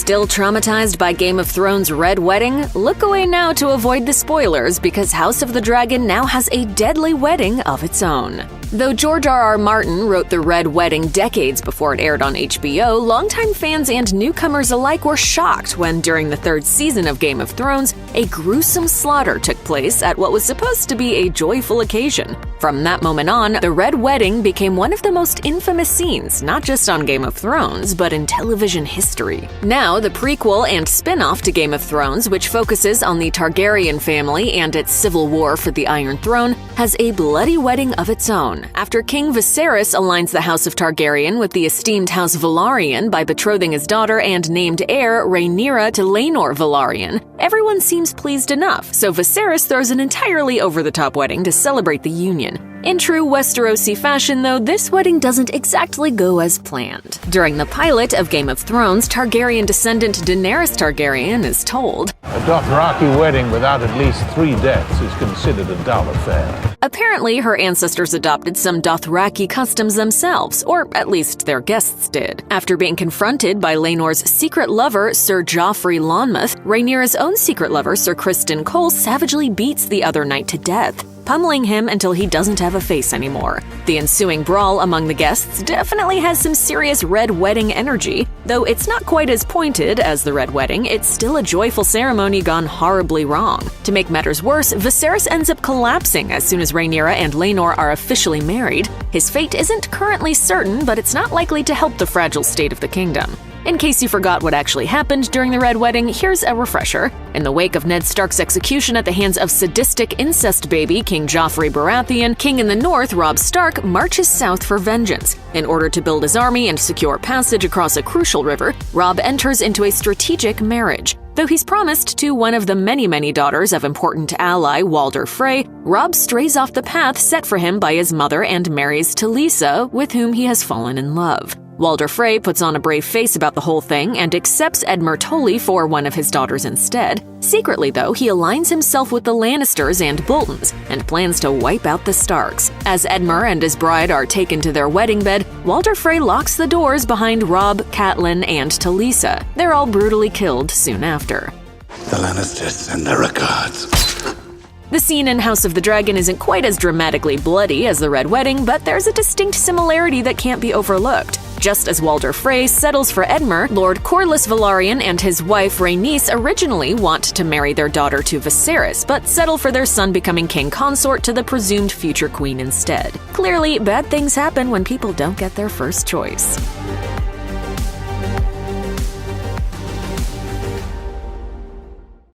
Still traumatized by Game of Thrones' Red Wedding? Look away now to avoid the spoilers, because House of the Dragon now has a deadly wedding of its own. Though George R.R. Martin wrote The Red Wedding decades before it aired on HBO, longtime fans and newcomers alike were shocked when, during the third season of Game of Thrones, a gruesome slaughter took place at what was supposed to be a joyful occasion. From that moment on, the Red Wedding became one of the most infamous scenes, not just on Game of Thrones, but in television history. Now, the prequel and spin-off to Game of Thrones, which focuses on the Targaryen family and its civil war for the Iron Throne, has a bloody wedding of its own, after King Viserys aligns the House of Targaryen with the esteemed House Velaryon by betrothing his daughter and named heir Rhaenyra to Laenor Velaryon. Everyone seems pleased enough, so Viserys throws an entirely over-the-top wedding to celebrate the union. In true Westerosi fashion, though, this wedding doesn't exactly go as planned. During the pilot of Game of Thrones, Targaryen descendant Daenerys Targaryen is told, "A Dothraki wedding without at least 3 deaths is considered a dull affair." Apparently, her ancestors adopted some Dothraki customs themselves, or at least their guests did. After being confronted by Laenor's secret lover, Sir Joffrey Lonmouth, Rhaenyra's own secret lover, Sir Criston Cole, savagely beats the other knight to death, pummeling him until he doesn't have a face anymore. The ensuing brawl among the guests definitely has some serious Red Wedding energy. Though it's not quite as pointed as the Red Wedding, it's still a joyful ceremony gone horribly wrong. To make matters worse, Viserys ends up collapsing as soon as Rhaenyra and Laenor are officially married. His fate isn't currently certain, but it's not likely to help the fragile state of the kingdom. In case you forgot what actually happened during the Red Wedding, here's a refresher. In the wake of Ned Stark's execution at the hands of sadistic incest baby King Joffrey Baratheon, King in the North, Robb Stark, marches south for vengeance. In order to build his army and secure passage across a crucial river, Robb enters into a strategic marriage. Though he's promised to one of the many daughters of important ally Walder Frey, Robb strays off the path set for him by his mother and marries Talisa, with whom he has fallen in love. Walder Frey puts on a brave face about the whole thing and accepts Edmure Tully for one of his daughters instead. Secretly, though, he aligns himself with the Lannisters and Boltons and plans to wipe out the Starks. As Edmure and his bride are taken to their wedding bed, Walder Frey locks the doors behind Robb, Catelyn, and Talisa. They're all brutally killed soon after. The Lannisters send their regards. The scene in House of the Dragon isn't quite as dramatically bloody as the Red Wedding, but there's a distinct similarity that can't be overlooked. Just as Walder Frey settles for Edmure, Lord Corlys Velaryon and his wife Rhaenys originally want to marry their daughter to Viserys, but settle for their son becoming king consort to the presumed future queen instead. Clearly, bad things happen when people don't get their first choice.